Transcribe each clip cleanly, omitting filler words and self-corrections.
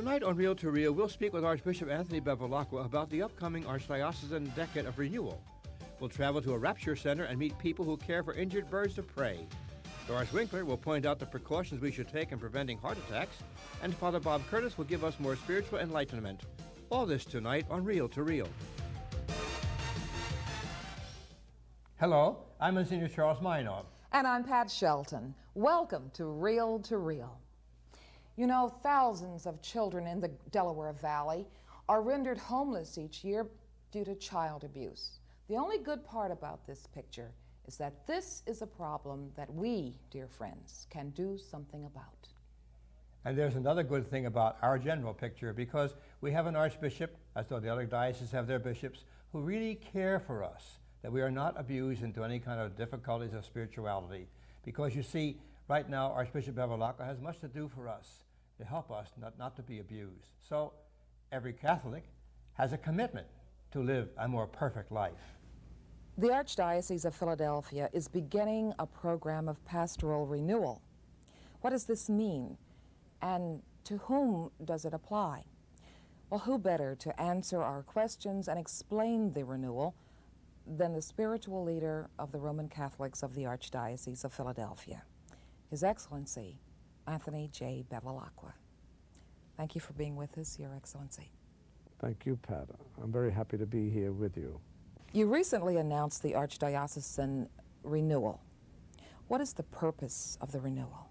Tonight on Real to Real, we'll speak with Archbishop Anthony Bevilacqua about the upcoming Archdiocesan Decade of Renewal. We'll travel to a Rapture Center and meet people who care for injured birds of prey. Doris Winkler will point out the precautions we should take in preventing heart attacks, and Father Bob Curtis will give us more spiritual enlightenment. All this tonight on Real to Real. Hello, I'm Monsignor Charles Minor. And I'm Pat Shelton. Welcome to Real to Real. You know, thousands of children in the Delaware Valley are rendered homeless each year due to child abuse. The only good part about this picture is that this is a problem that we, dear friends, can do something about. And there's another good thing about our general picture, because we have an archbishop, as though the other dioceses have their bishops, who really care for us, that we are not abused into any kind of difficulties of spirituality. Because you see, right now, Archbishop Bevilacqua has much to do for us, to help us not to be abused. So every Catholic has a commitment to live a more perfect life. The Archdiocese of Philadelphia is beginning a program of pastoral renewal. What does this mean? And to whom does it apply? Well, who better to answer our questions and explain the renewal than the spiritual leader of the Roman Catholics of the Archdiocese of Philadelphia, His Excellency, Anthony J. Bevilacqua. Thank you for being with us, Your Excellency. Thank you, Pat. I'm very happy to be here with you. You recently announced the Archdiocesan renewal. What is the purpose of the renewal?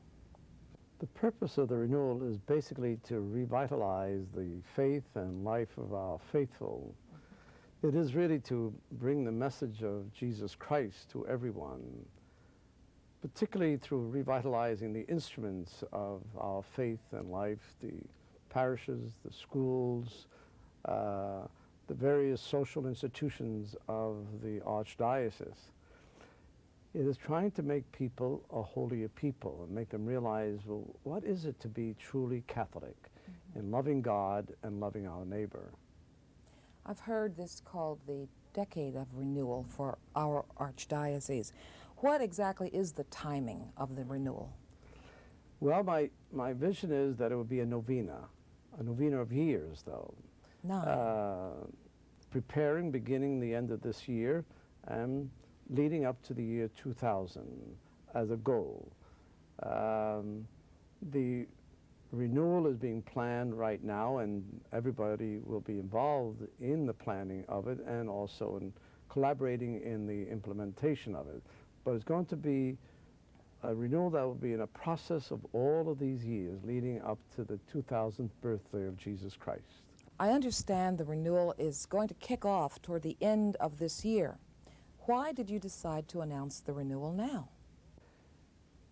The purpose of the renewal is basically to revitalize the faith and life of our faithful. It is really to bring the message of Jesus Christ to everyone, particularly through revitalizing the instruments of our faith and life, the parishes, the schools, the various social institutions of the Archdiocese. It is trying to make people a holier people and make them realize, well, what is it to be truly Catholic in loving God and loving our neighbor? I've heard this called the Decade of Renewal for our Archdiocese. What exactly is the timing of the renewal? Well, my vision is that it would be a novena of years, though. Preparing, beginning the end of this year, and leading up to the year 2000 as a goal. The renewal is being planned right now, and everybody will be involved in the planning of it and also in collaborating in the implementation of it. But it's going to be a renewal that will be in a process of all of these years leading up to the 2000th birthday of Jesus Christ. I understand the renewal is going to kick off toward the end of this year. Why did you decide to announce the renewal now?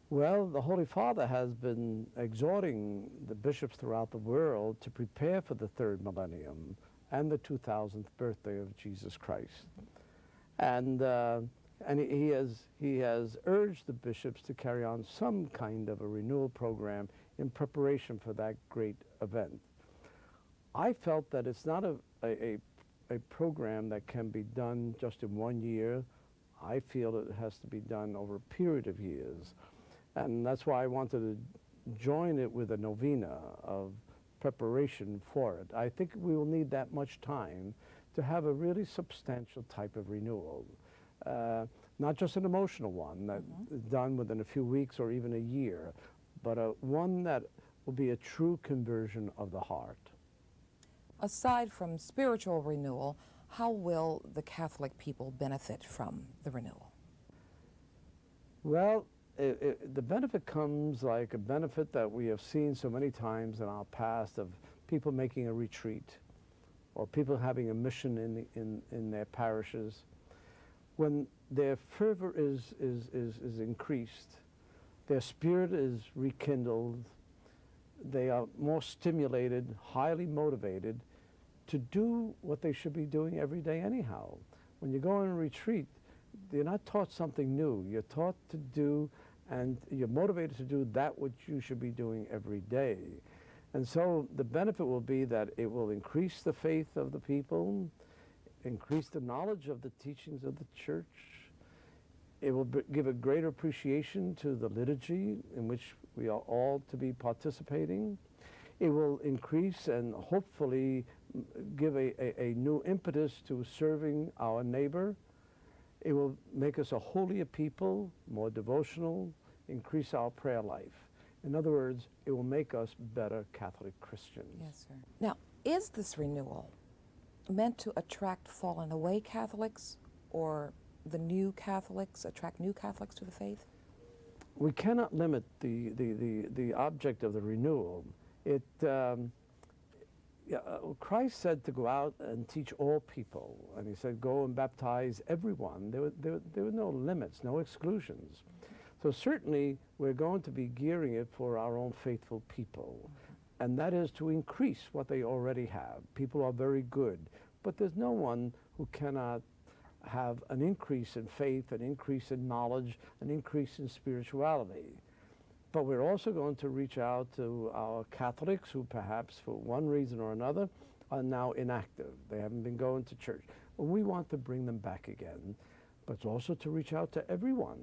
Well, the Holy Father has been exhorting the bishops throughout the world to prepare for the third millennium and the 2000th birthday of Jesus Christ. And he has urged the bishops to carry on some kind of a renewal program in preparation for that great event. I felt that it's not a program that can be done just in 1 year. I feel it has to be done over a period of years. And that's why I wanted to join it with a novena of preparation for it. I think we will need that much time to have a really substantial type of renewal. Not just an emotional one that's done within a few weeks or even a year, but one that will be a true conversion of the heart. Aside from spiritual renewal, how will the Catholic people benefit from the renewal? Well, the benefit comes like a benefit that we have seen so many times in our past of people making a retreat or people having a mission in their parishes. When their fervor is increased, their spirit is rekindled, they are more stimulated, highly motivated to do what they should be doing every day anyhow. When you go on a retreat, you're not taught something new. You're taught to do, and you're motivated to do that which you should be doing every day. And so the benefit will be that it will increase the faith of the people, increase the knowledge of the teachings of the Church. It will give a greater appreciation to the liturgy in which we are all to be participating. It will increase and hopefully give a new impetus to serving our neighbor. It will make us a holier people, more devotional, increase our prayer life. In other words, it will make us better Catholic Christians. Yes, sir. Now, is this renewal meant to attract fallen away Catholics, or the new Catholics, attract new Catholics to the faith? We cannot limit the object of the renewal. Christ said to go out and teach all people, and he said go and baptize everyone. There were no limits, no exclusions. So certainly we're going to be gearing it for our own faithful people, and that is to increase what they already have. People are very good, but there's no one who cannot have an increase in faith, an increase in knowledge, an increase in spirituality. But we're also going to reach out to our Catholics who perhaps for one reason or another are now inactive. They haven't been going to church. Well, we want to bring them back again, but it's also to reach out to everyone.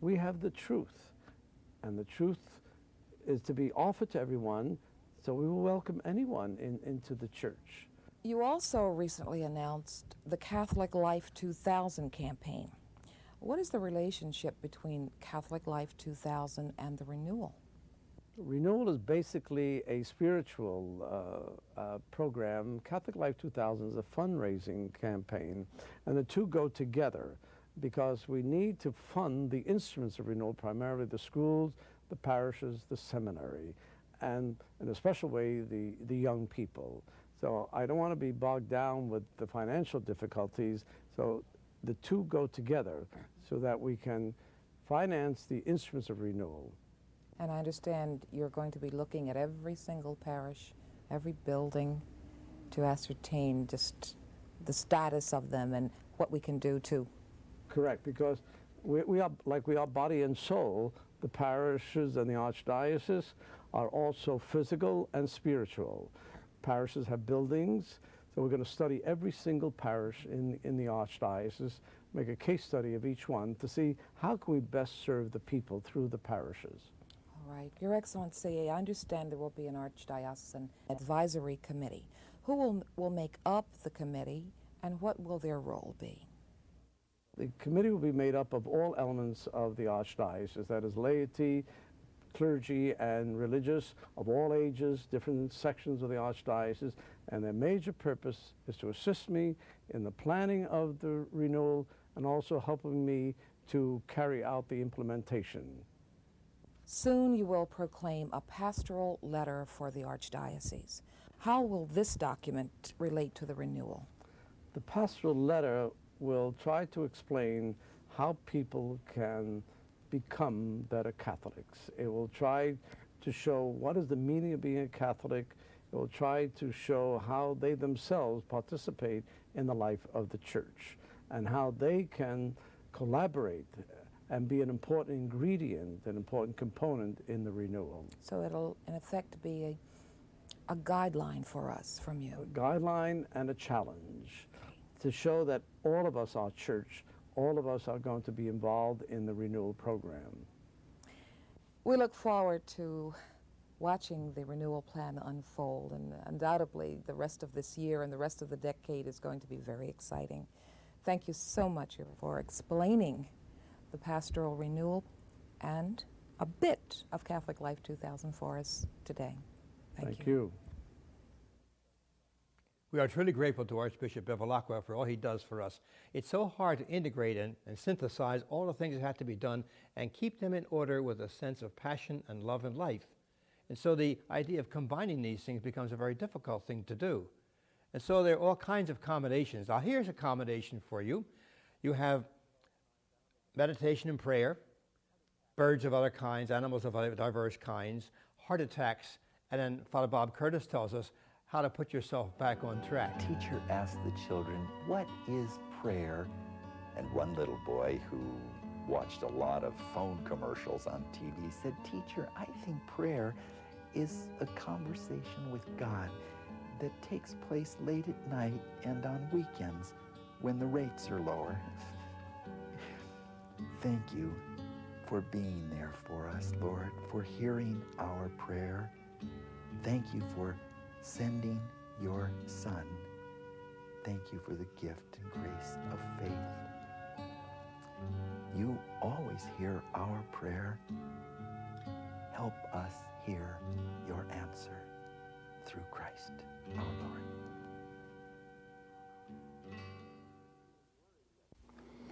We have the truth, and the truth is to be offered to everyone, so we will welcome anyone into the church. You also recently announced the Catholic Life 2000 campaign. What is the relationship between Catholic Life 2000 and the renewal? Renewal is basically a spiritual program. Catholic Life 2000 is a fundraising campaign, and the two go together because we need to fund the instruments of renewal, primarily the schools, the parishes, the seminary, and in a special way, the young people. So I don't want to be bogged down with the financial difficulties, so the two go together so that we can finance the instruments of renewal. And I understand you're going to be looking at every single parish, every building, to ascertain just the status of them and what we can do to. Correct, because we are, like we are body and soul, the parishes and the archdiocese are also physical and spiritual. Parishes have buildings, so we're going to study every single parish in the archdiocese, make a case study of each one to see how can we best serve the people through the parishes. All right. Your Excellency, I understand there will be an Archdiocesan Advisory Committee. Who will make up the committee, and what will their role be? The committee will be made up of all elements of the archdiocese, that is laity, clergy, and religious of all ages, different sections of the archdiocese, and their major purpose is to assist me in the planning of the renewal and also helping me to carry out the implementation. Soon you will proclaim a pastoral letter for the Archdiocese. How will this document relate to the renewal? The pastoral letter will try to explain how people can become better Catholics. It will try to show what is the meaning of being a Catholic. It will try to show how they themselves participate in the life of the Church and how they can collaborate and be an important ingredient, an important component in the renewal. So it'll, in effect, be a guideline for us from you. A guideline and a challenge to show that all of us are Church, all of us are going to be involved in the renewal program. We look forward to watching the renewal plan unfold, and undoubtedly the rest of this year and the rest of the decade is going to be very exciting. Thank you so much for explaining the pastoral renewal and a bit of Catholic Life 2000 for us today. Thank you. We are truly grateful to Archbishop Bevilacqua for all he does for us. It's so hard to integrate and synthesize all the things that have to be done and keep them in order with a sense of passion and love and life. And so the idea of combining these things becomes a very difficult thing to do. And so there are all kinds of combinations. Now here's a combination for you. You have meditation and prayer, birds of other kinds, animals of diverse kinds, heart attacks, and then Father Bob Curtis tells us how to put yourself back on track. Teacher asked the children, "What is prayer?" And one little boy who watched a lot of phone commercials on TV said, "Teacher, I think prayer is a conversation with God that takes place late at night and on weekends when the rates are lower." Thank you for being there for us, Lord, for hearing our prayer. Thank you for sending your Son. Thank you for the gift and grace of faith. You always hear our prayer. Help us hear your answer through Christ our Lord.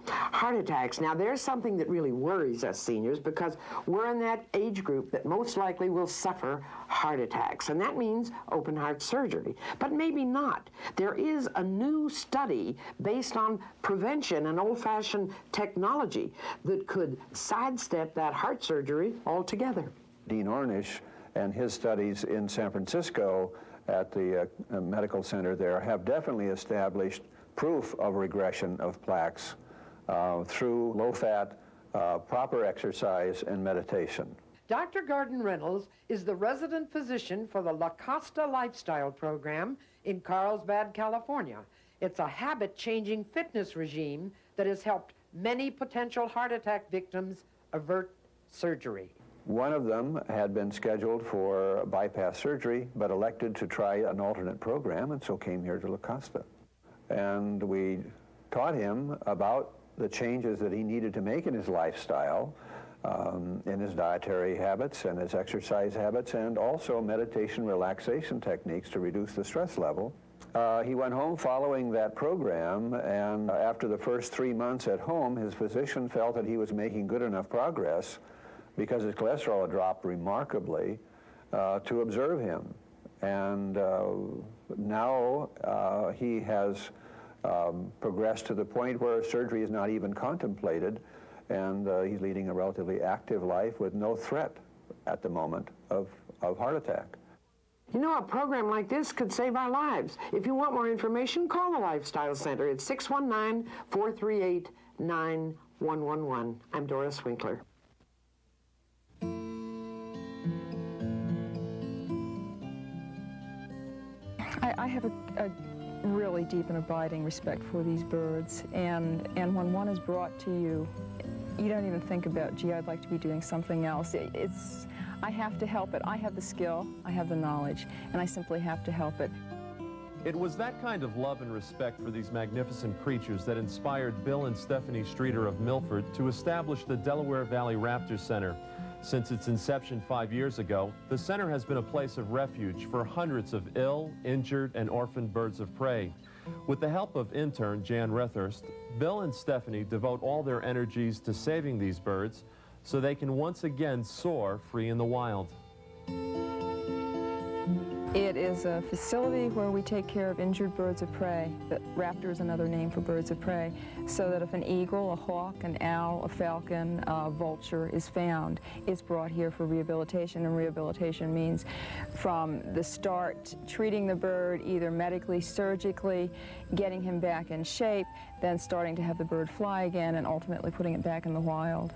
Heart attacks. Now, there's something that really worries us seniors because we're in that age group that most likely will suffer heart attacks, and that means open heart surgery. But maybe not. There is a new study based on prevention and old-fashioned technology that could sidestep that heart surgery altogether. Dean Ornish and his studies in San Francisco at the medical center there have definitely established proof of regression of plaques through low-fat, proper exercise and meditation. Dr. Garden Reynolds is the resident physician for the La Costa Lifestyle Program in Carlsbad, California. It's a habit-changing fitness regime that has helped many potential heart attack victims avert surgery. One of them had been scheduled for bypass surgery, but elected to try an alternate program, and so came here to La Costa. And we taught him about the changes that he needed to make in his lifestyle, in his dietary habits and his exercise habits, and also meditation relaxation techniques to reduce the stress level. He went home following that program, and after the first 3 months at home, his physician felt that he was making good enough progress because his cholesterol had dropped remarkably to observe him. And now he has progressed to the point where surgery is not even contemplated, and he's leading a relatively active life with no threat at the moment of heart attack. You know, a program like this could save our lives. If you want more information, call the Lifestyle Center at 619-438-9111. I'm Doris Winkler. I have a really deep and abiding respect for these birds, and when one is brought to you, you don't even think about, gee, I'd like to be doing something else. I have to help it. I have the skill, I have the knowledge, and I simply have to help it. It was that kind of love and respect for these magnificent creatures that inspired Bill and Stephanie Streeter of Milford to establish the Delaware Valley Rapture Center. Since its inception 5 years ago, the center has been a place of refuge for hundreds of ill, injured, and orphaned birds of prey. With the help of intern Jan Rethurst, Bill and Stephanie devote all their energies to saving these birds so they can once again soar free in the wild. It is a facility where we take care of injured birds of prey. The raptor is another name for birds of prey. So that if an eagle, a hawk, an owl, a falcon, a vulture is found, it's brought here for rehabilitation. And rehabilitation means from the start, treating the bird either medically, surgically, getting him back in shape, then starting to have the bird fly again, and ultimately putting it back in the wild.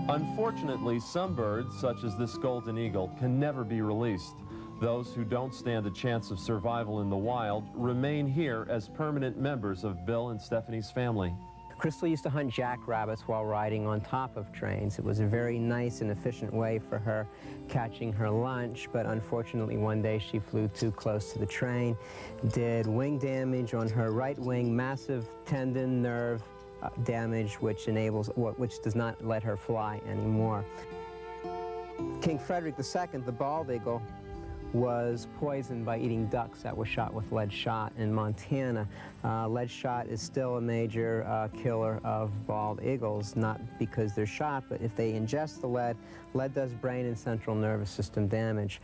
Unfortunately, some birds, such as this golden eagle, can never be released. Those who don't stand a chance of survival in the wild remain here as permanent members of Bill and Stephanie's family. Crystal used to hunt jackrabbits while riding on top of trains. It was a very nice and efficient way for her catching her lunch, but unfortunately one day she flew too close to the train, did wing damage on her right wing, massive tendon nerve damage, which does not let her fly anymore. King Frederick II, the bald eagle, was poisoned by eating ducks that were shot with lead shot in Montana. Lead shot is still a major killer of bald eagles, not because they're shot, but if they ingest the lead, lead does brain and central nervous system damage.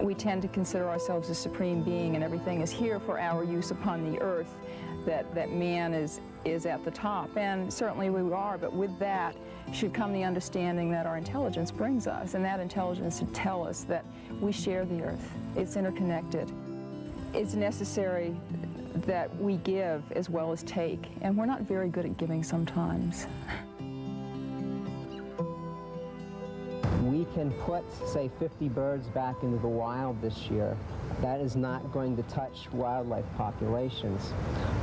We tend to consider ourselves a supreme being, and everything is here for our use upon the earth, that man is at the top, and certainly we are, but with that should come the understanding that our intelligence brings us, and that intelligence should tell us that we share the earth. It's interconnected. It's necessary that we give as well as take, and we're not very good at giving sometimes. We can put, say, 50 birds back into the wild this year, that is not going to touch wildlife populations.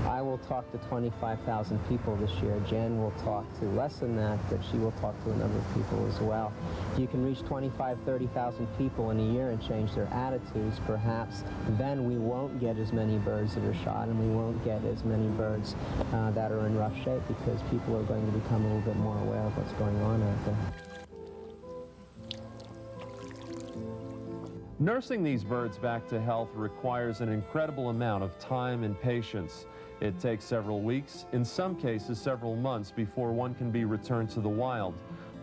I will talk to 25,000 people this year. Jen will talk to less than that, but she will talk to a number of people as well. If you can reach 25, 30,000 people in a year and change their attitudes, perhaps then we won't get as many birds that are shot, and we won't get as many birds that are in rough shape, because people are going to become a little bit more aware of what's going on out there. Nursing these birds back to health requires an incredible amount of time and patience. It takes several weeks, in some cases several months, before one can be returned to the wild.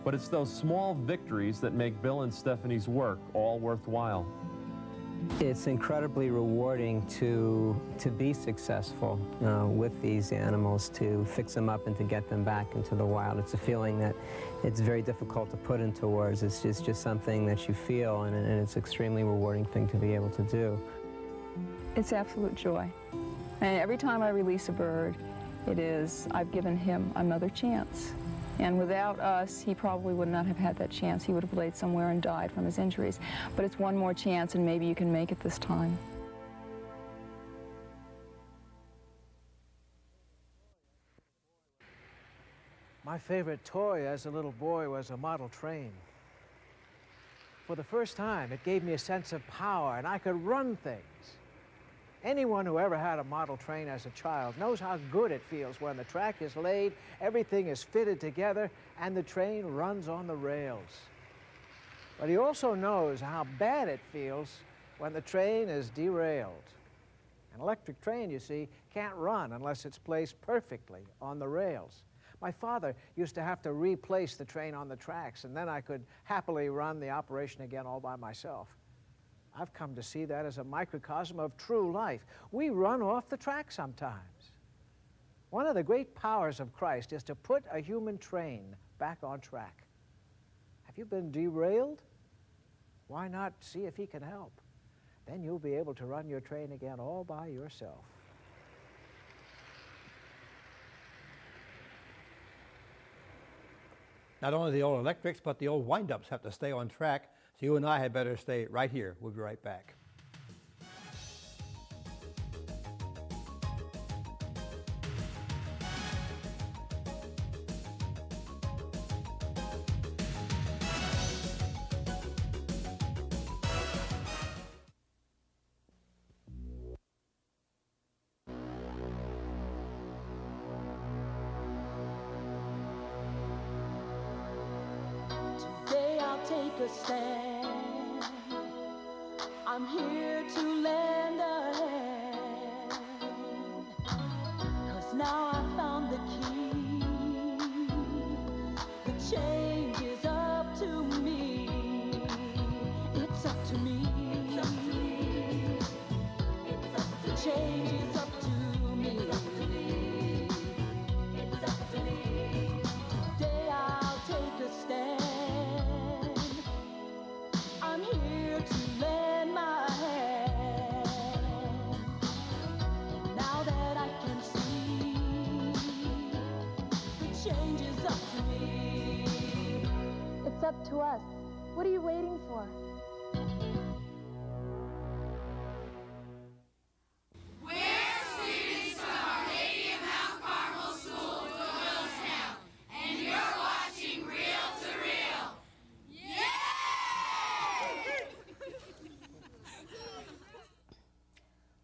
But it's those small victories that make Bill and Stephanie's work all worthwhile. It's incredibly rewarding to be successful with these animals, to fix them up and to get them back into the wild. It's a feeling that it's very difficult to put into words. It's just something that you feel, and it's an extremely rewarding thing to be able to do. It's absolute joy. And every time I release a bird, it is, I've given him another chance. And without us, he probably would not have had that chance. He would have laid somewhere and died from his injuries. But it's one more chance, and maybe you can make it this time. My favorite toy as a little boy was a model train. For the first time, it gave me a sense of power, and I could run things. Anyone who ever had a model train as a child knows how good it feels when the track is laid, everything is fitted together, and the train runs on the rails. But he also knows how bad it feels when the train is derailed. An electric train, you see, can't run unless it's placed perfectly on the rails. My father used to have to replace the train on the tracks, and then I could happily run the operation again all by myself. I've come to see that as a microcosm of true life. We run off the track sometimes. One of the great powers of Christ is to put a human train back on track. Have you been derailed? Why not see if he can help? Then you'll be able to run your train again all by yourself. Not only the old electrics, but the old wind-ups have to stay on track, so you and I had better stay right here. We'll be right back. Today I'll take a stand. I'm here to lend a hand. 'Cause now I found the key. The change is up to me. It's up to me. It's up to me. It's up to the change is up to me. It's up to me. It's up to me. Today I'll take a stand. I'm here to lend my hand. Now that I can see, the change is up to me. It's up to us. What are you waiting for?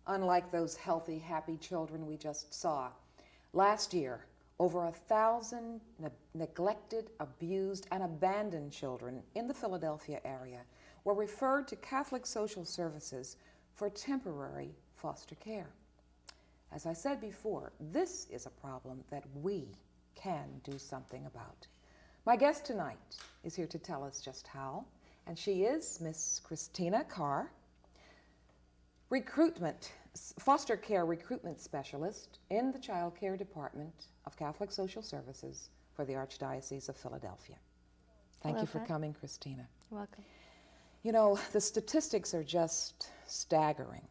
Unlike those healthy, happy children we just saw, last year, over 1,000 neglected, abused, and abandoned children in the Philadelphia area were referred to Catholic Social Services for temporary foster care. As I said before, this is a problem that we can do something about. My guest tonight is here to tell us just how, and she is Miss Christina Car, foster care recruitment specialist in the Child Care Department of Catholic Social Services for the Archdiocese of Philadelphia. Thank you for coming, Christina. You're welcome. You know, the statistics are just staggering.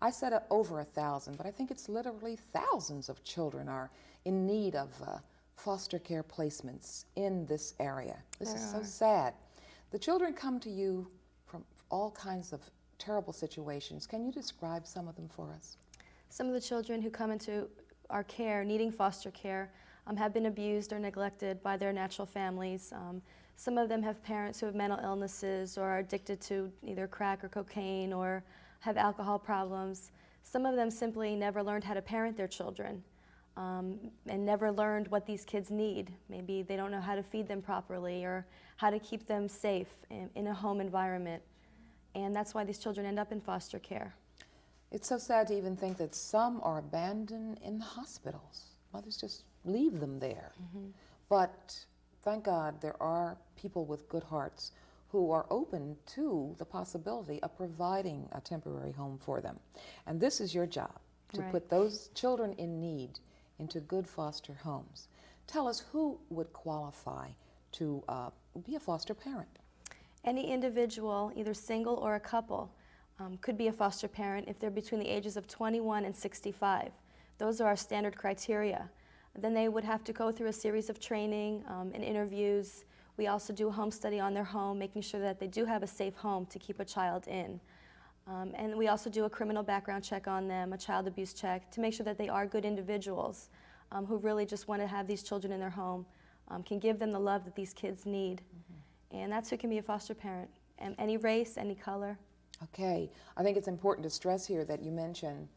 I said over 1,000, but I think it's literally thousands of children are in need of foster care placements in this area. This is so sad. The children come to you from all kinds of terrible situations. Can you describe some of them for us? Some of the children who come into our care, needing foster care, have been abused or neglected by their natural families. Some of them have parents who have mental illnesses or are addicted to either crack or cocaine or have alcohol problems. Some of them simply never learned how to parent their children and never learned what these kids need. Maybe they don't know how to feed them properly or how to keep them safe in a home environment. And that's why these children end up in foster care. It's so sad to even think that some are abandoned in the hospitals. Mothers just leave them there. But thank God there are people with good hearts who are open to the possibility of providing a temporary home for them. And this is your job, to Right. put those children in need into good foster homes. Tell us, who would qualify to be a foster parent? Any individual, either single or a couple, could be a foster parent if they're between the ages of 21 and 65. Those are our standard criteria. Then they would have to go through a series of training and interviews. We also do a home study on their home, making sure that they do have a safe home to keep a child in. And we also do a criminal background check on them, a child abuse check, to make sure that they are good individuals who really just want to have these children in their home, can give them the love that these kids need. And that's who can be a foster parent, any race, any color. Okay, I think it's important to stress here that you mention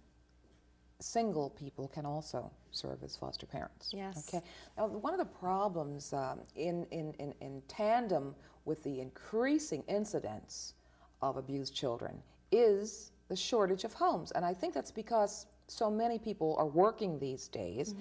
single people can also serve as foster parents. Yes. Okay. Now, one of the problems in tandem with the increasing incidence of abused children is the shortage of homes, and I think that's because so many people are working these days.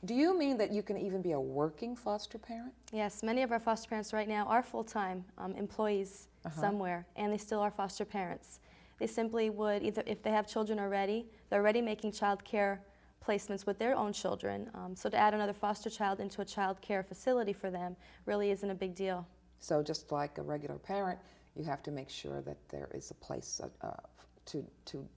Do you mean that you can even be a working foster parent? Yes, many of our foster parents right now are full-time employees somewhere, and they still are foster parents. They simply would, either if they have children already, they're already making child care placements with their own children. So to add another foster child into a child care facility for them really isn't a big deal. So just like a regular parent, you have to make sure that there is a place to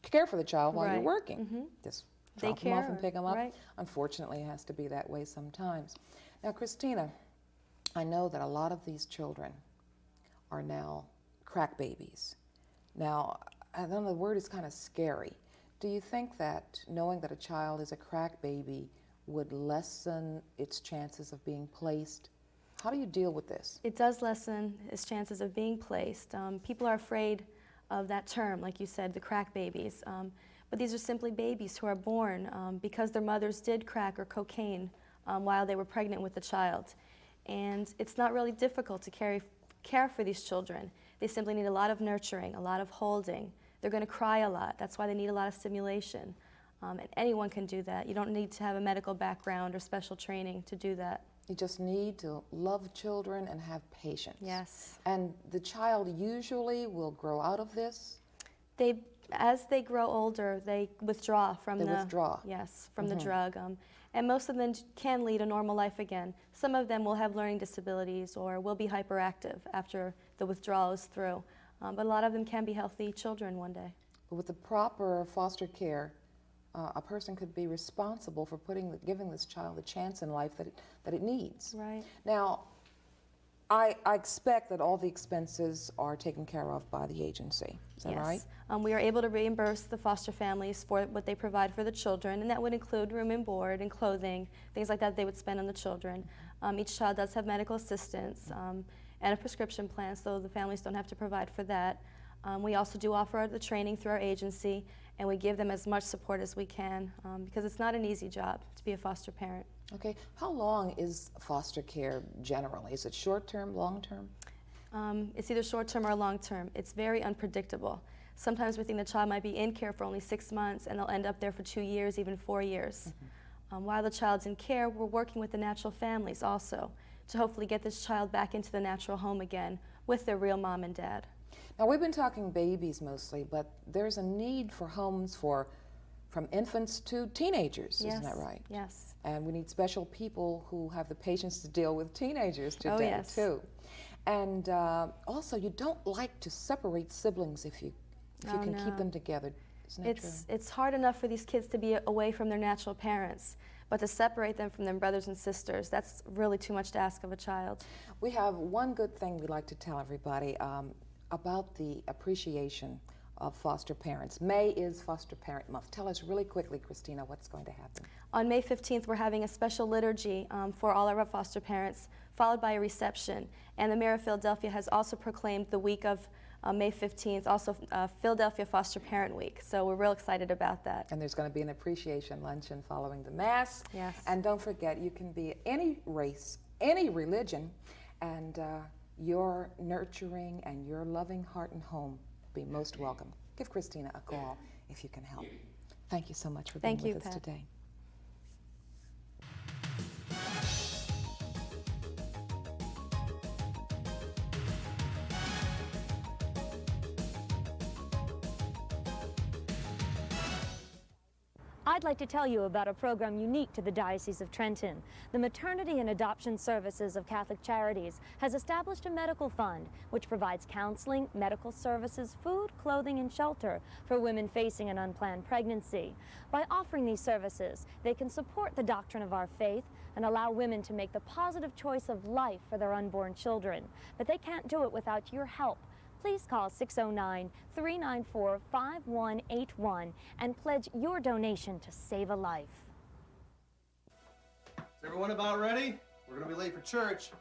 care for the child while you're working. Just drop them off and pick them up. Right. Unfortunately, it has to be that way sometimes. Now, Christina, I know that a lot of these children are now crack babies. Now, I know the word is kind of scary. Do you think that knowing that a child is a crack baby would lessen its chances of being placed? How do you deal with this? It does lessen its chances of being placed. People are afraid of that term, like you said, the crack babies. But these are simply babies who are born because their mothers did crack or cocaine while they were pregnant with the child. And it's not really difficult to care for these children. They simply need a lot of nurturing, a lot of holding. They're going to cry a lot. That's why they need a lot of stimulation. And anyone can do that. You don't need to have a medical background or special training to do that. You just need to love children and have patience. Yes. And the child usually will grow out of this? As they grow older, they withdraw from Yes, from the drug. And most of them can lead a normal life again. Some of them will have learning disabilities or will be hyperactive after the withdrawal is through. But a lot of them can be healthy children one day. But with the proper foster care, a person could be responsible for giving this child the chance in life that it needs. Right. Now, I expect that all the expenses are taken care of by the agency. Is that right? Yes. We are able to reimburse the foster families for what they provide for the children, and that would include room and board and clothing, things like that they would spend on the children. Each child does have medical assistance and a prescription plan, so the families don't have to provide for that. We also do offer the training through our agency, and we give them as much support as we can because it's not an easy job to be a foster parent. Okay. How long is foster care generally? Is it short-term, long-term? It's either short-term or long-term. It's very unpredictable. Sometimes we think the child might be in care for only 6 months, and they'll end up there for 2 years, even 4 years. While the child's in care, we're working with the natural families also to hopefully get this child back into the natural home again with their real mom and dad. Now, we've been talking babies mostly, but there's a need for homes from infants to teenagers, isn't that right? Yes. And we need special people who have the patience to deal with teenagers today, Oh, yes. too. And also, you don't like to separate siblings if you can keep them together. Isn't that true? It's hard enough for these kids to be away from their natural parents, But to separate them from their brothers and sisters, that's really too much to ask of a child. We have one good thing we'd like to tell everybody about the appreciation of foster parents. May is Foster Parent Month. Tell us really quickly, Christina, what's going to happen. On May 15th, we're having a special liturgy for all our foster parents, followed by a reception. And the Mayor of Philadelphia has also proclaimed the week of May 15th, also Philadelphia Foster Parent Week. So we're real excited about that. And there's going to be an appreciation luncheon following the Mass. Yes. And don't forget, you can be any race, any religion, and your nurturing and your loving heart and home be most welcome. Give Christina a call if you can help. Thank you so much for being with us today. I'd like to tell you about a program unique to the Diocese of Trenton. The Maternity and Adoption Services of Catholic Charities has established a medical fund which provides counseling, medical services, food, clothing, and shelter for women facing an unplanned pregnancy. By offering these services, they can support the doctrine of our faith and allow women to make the positive choice of life for their unborn children. But they can't do it without your help. Please call 609-394-5181 and pledge your donation to save a life. Is everyone about ready? We're going to be late for church.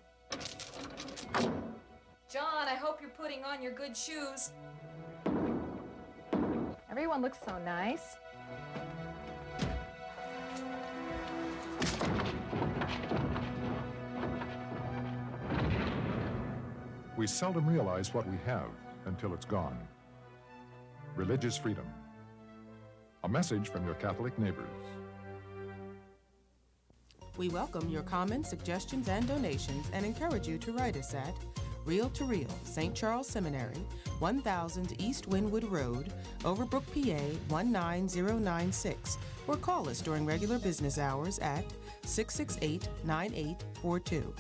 John, I hope you're putting on your good shoes. Everyone looks so nice. We seldom realize what we have until it's gone. Religious freedom. A message from your Catholic neighbors. We welcome your comments, suggestions, and donations and encourage you to write us at Reel to Reel, St. Charles Seminary, 1000 East Wynwood Road, Overbrook, PA 19096, or call us during regular business hours at 668-9842.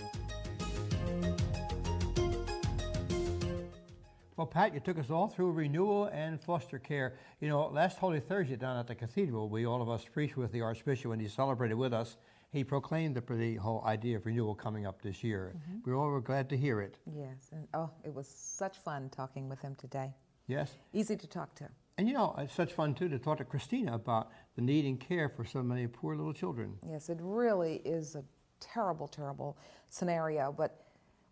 Well, Pat, you took us all through renewal and foster care. You know, last Holy Thursday down at the cathedral, all of us preached with the Archbishop when he celebrated with us. He proclaimed the whole idea of renewal coming up this year. Mm-hmm. We all were glad to hear it. Yes, and it was such fun talking with him today. Yes. Easy to talk to. And you know, it's such fun too to talk to Christina about the need and care for so many poor little children. Yes, it really is a terrible, terrible scenario, but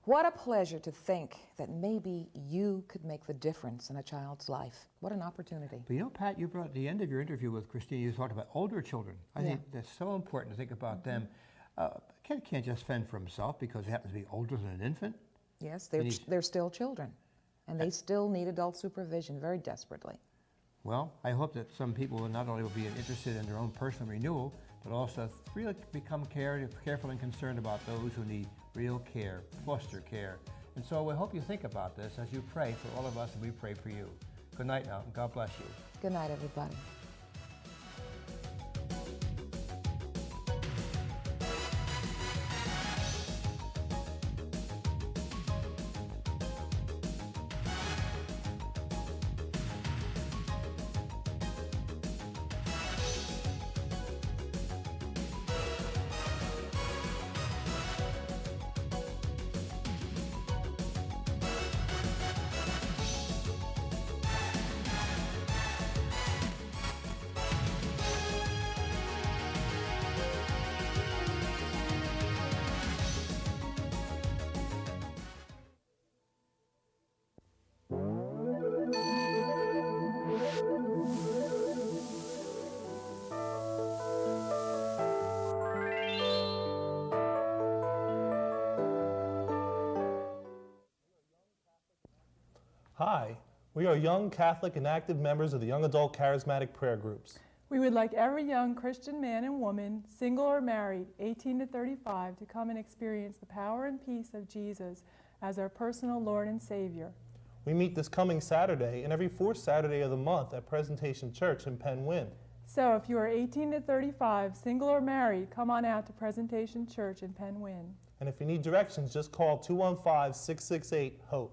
what a pleasure to think that maybe you could make the difference in a child's life. What an opportunity. But you know, Pat, you brought at the end of your interview with Christina, you talked about older children. I think that's so important to think about them. A kid can't just fend for himself because he happens to be older than an infant. Yes, they're still children, and they still need adult supervision very desperately. Well, I hope that some people will not only be interested in their own personal renewal, but also really become careful and concerned about those who need real care, foster care. And so we hope you think about this as you pray for all of us, and we pray for you. Good night now, and God bless you. Good night, everybody. Hi, we are young Catholic and active members of the Young Adult Charismatic Prayer Groups. We would like every young Christian man and woman, single or married, 18 to 35, to come and experience the power and peace of Jesus as our personal Lord and Savior. We meet this coming Saturday and every fourth Saturday of the month at Presentation Church in Penn Wynne. So if you are 18 to 35, single or married, come on out to Presentation Church in Penn Wynne. And if you need directions, just call 215-668-HOPE.